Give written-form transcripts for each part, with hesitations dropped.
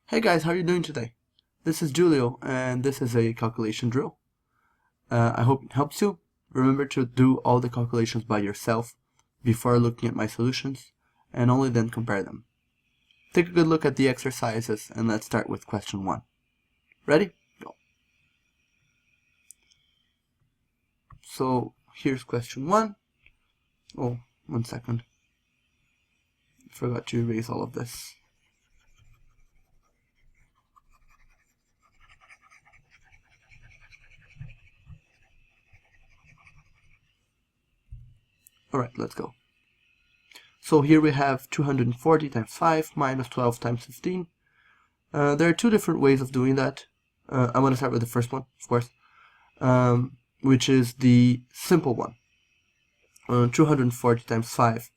Hey guys, how are you doing today? This is Julio, and this is a calculation drill. I hope it helps you. Remember to do all the calculations by yourself before looking at my solutions, and only then compare them. Take a good look at the exercises, and let's start with question 1. Ready? Go. So here's question 1. Oh, 1 second. I forgot to erase all of this. Alright, let's go. So here we have 240 times 5 minus 12 times 15. There are two different ways of doing that. I'm going to start with the first one, of course, which is the simple one. 240 times 5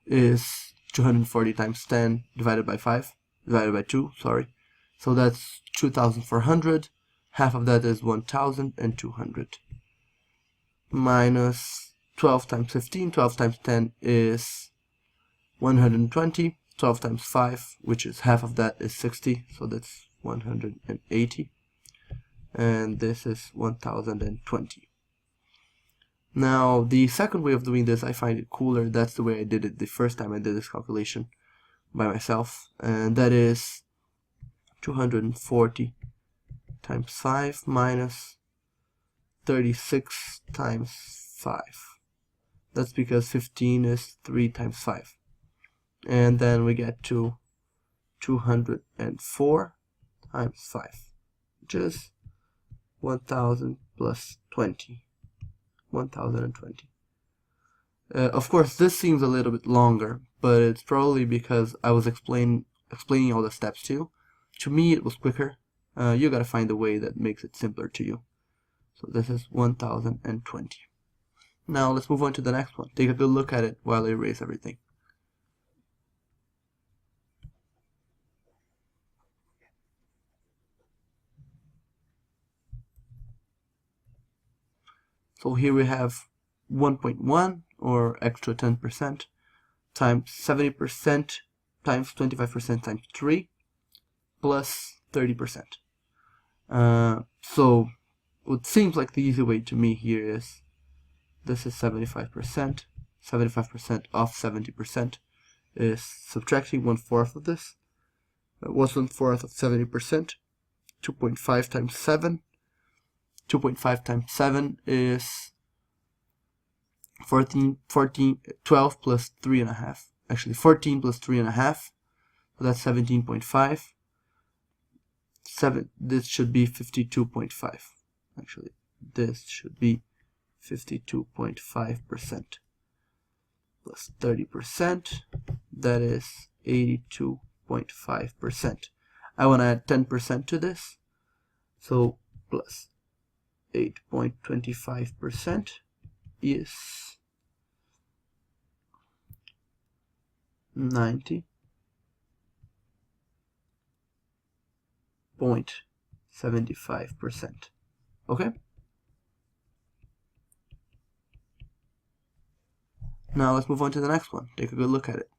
is 240 times 10 divided by 5, divided by 2, sorry. So that's 2,400. Half of that is 1,200. Minus 12 times 15, 12 times 10 is 120. 12 times 5, which is half of that, is 60, so that's 180. And this is 1,020. Now, the second way of doing this, I find it cooler. That's the way I did it the first time I did this calculation by myself. And that is 240 times 5 minus 36 times 5. That's because 15 is 3 times 5. And then we get to 204 times 5, which is 1,000 plus 20. 1,020. Of course, this seems a little bit longer, but it's probably because I was explaining all the steps to you. To me, it was quicker. You gotta find a way that makes it simpler to you. So this is 1,020. Now let's move on to the next one. Take a good look at it while I erase everything. So here we have 1.1, or extra 10%, times 70% times 25% times 3, plus 30%. So what seems like the easy way to me here is, this is 75%. 75% off 70% is subtracting 1/4 of this. What's 1/4 of 70%? 2.5 times 7. 2.5 times 7 is 12 plus 3.5. Actually, 14 plus 3.5. So that's 17.5. This should be 52.5. Actually, this should be 52.5% plus 30%. That is 82.5%. I want to add 10% to this. So plus 8.25% is 90.75%. Okay? Now let's move on to the next one. Take a good look at it.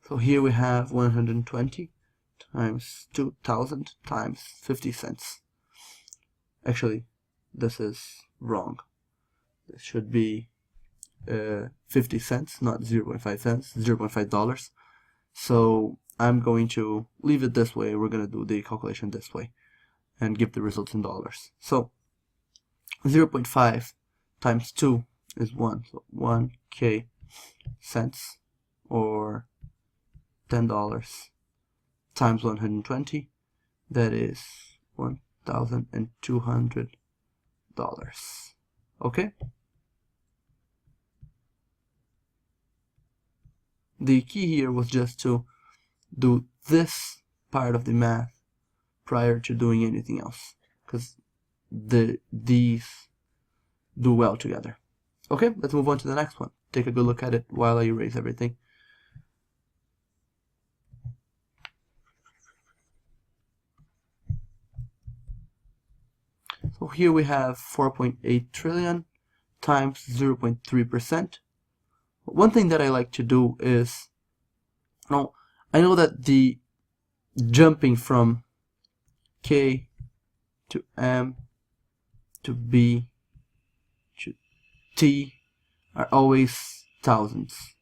So here we have 120 times 2,000 times 50 cents. Actually, this is wrong. This should be 50 cents, not 0.5 cents, $0.5. So I'm going to leave it this way. We're going to do the calculation this way and give the results in dollars. So 0.5 times 2 is 1. So 1k cents, or $10 times 120. That is $1,200. Okay? The key here was just to do this part of the math prior to doing anything else, because these do well together. Okay, let's move on to the next one. Take a good look at it while I erase everything. So here we have 4.8 trillion times 0.3%. One thing that I like to do is, I know that the jumping from K to M to B to T are always thousands.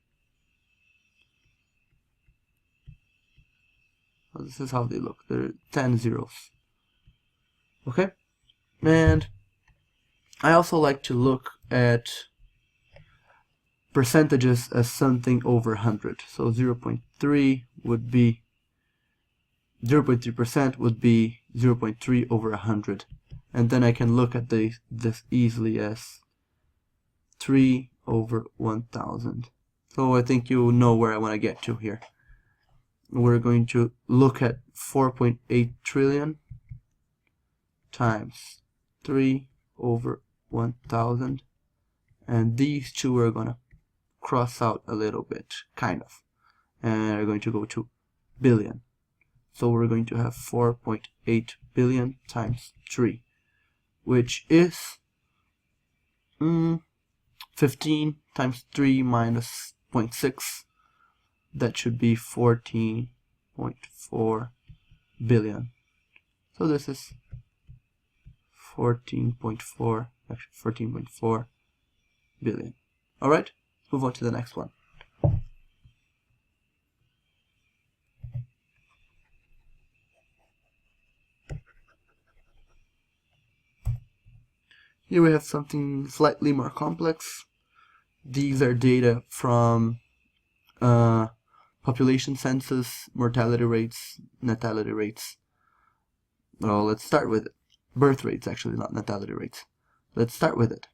So this is how they look. They're 10 zeros. Okay? And I also like to look at percentages as something over 100. So 0.3 would be 0.3% would be 0.3 over 100. And then I can look at this easily as 3 over 1000. So I think you know where I want to get to here. We're going to look at 4.8 trillion times 3 over 1000. And these two are going to cross out a little bit, kind of. And are going to go to billion. So we're going to have 4.8 billion times 3, which is 15 times 3 minus 0.6. That should be 14.4 billion. So this is 14.4, actually 14.4 billion. Alright, let's move on to the next one. Here we have something slightly more complex. These are data from population census, mortality rates, natality rates. Well, let's start with it. Birth rates, actually, not natality rates. Let's start with it.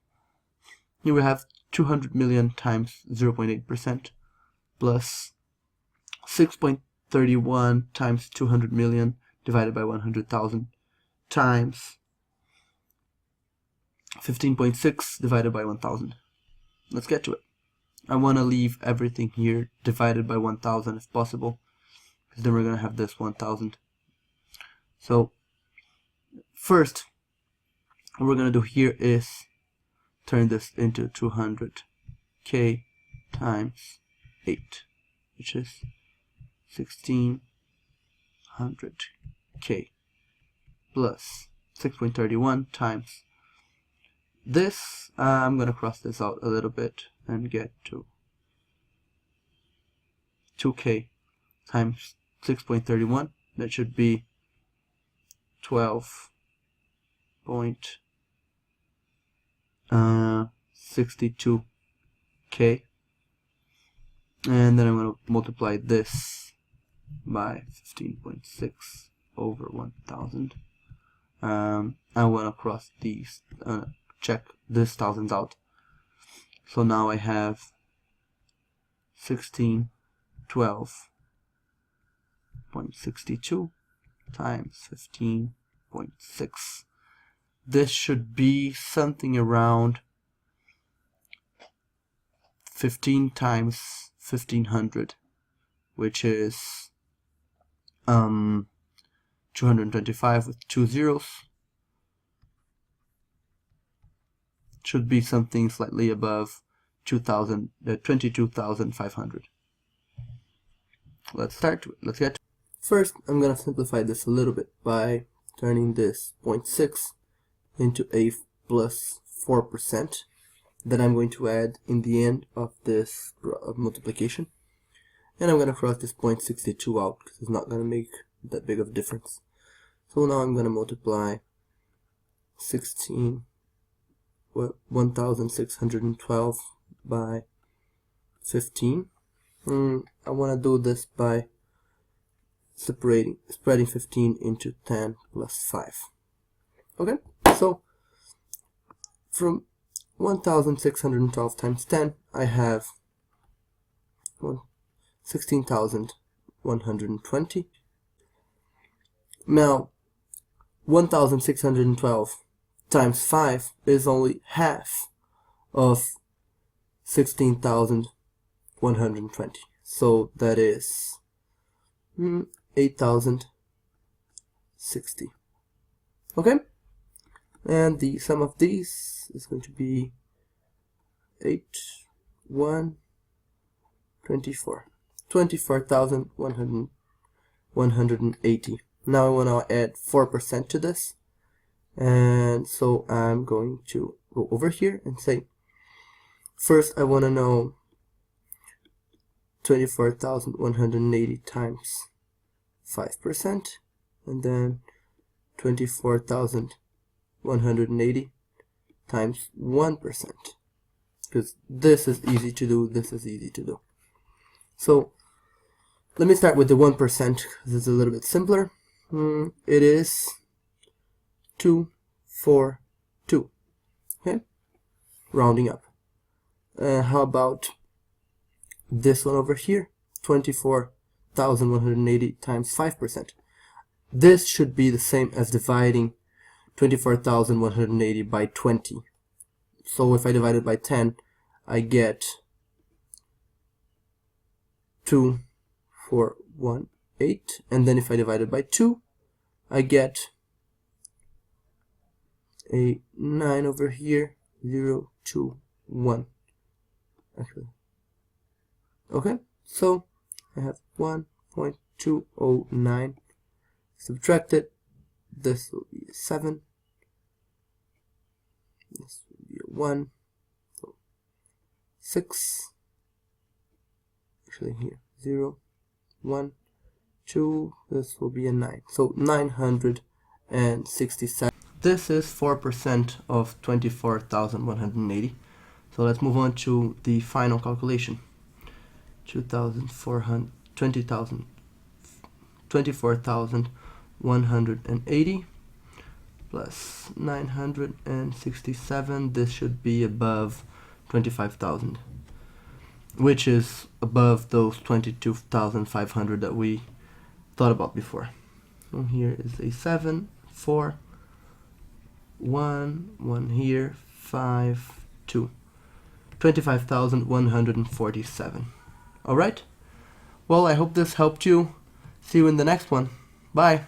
Here we have 200 million times 0.8% plus 6.31 times 200 million divided by 100,000 times 15.6 divided by 1000. Let's get to it. I want to leave everything here divided by 1000 if possible, because then we're going to have this 1000. So first, what we're going to do here is turn this into 200k times 8, which is 1600k plus 6.31 times this. I'm going to cross this out a little bit and get to 2k times 6.31. That should be 12.62k. And then I'm going to multiply this by 15.6 over 1000. I want to cross these, check this thousands out. So now I have 1612.62 times 15.6. This should be something around 15 times 1500, which is 225 with 2 zeros. Should be something slightly above 22,500. Let's start. Let's get. First, I'm gonna simplify this a little bit by turning this 0.6 into a plus 4% that I'm going to add in the end of this multiplication, and I'm gonna cross this 0.62 out because it's not gonna make that big of a difference. So now I'm gonna multiply 1612 by 15. I want to do this by spreading 15 into 10 plus 5. Okay, so from 1612 times 10, I have 16,120. Now 1612 times 5 is only half of 16,120. So that is 8,060. Okay? And the sum of these is going to be 8, 1, 24. 24,180. Now I want to add 4% to this. And so I'm going to go over here and say, first I want to know 24,180 times 5%, and then 24,180 times 1%, because this is easy to do, this is easy to do. So let me start with the 1% because it's a little bit simpler. It is 242. Okay, rounding up. How about this one over here? 24,180 times 5%. This should be the same as dividing 24,180 by 20. So if I divide it by 10, I get 2418, and then if I divide it by 2, I get a 9 over here, 0, 2, 1. Actually, okay, so I have 1.209. Subtract it. This will be a 7. This will be a 1. So 6. Actually here, 0, 1, 2. This will be a 9. So 967. This is 4% of 24,180. So let's move on to the final calculation. 24,180 plus 967. This should be above 25,000, which is above those 22,500 that we thought about before. So here is a 7, 4, 1, 1 here, 5, 2. 25,147. Alright? Well, I hope this helped you. See you in the next one. Bye.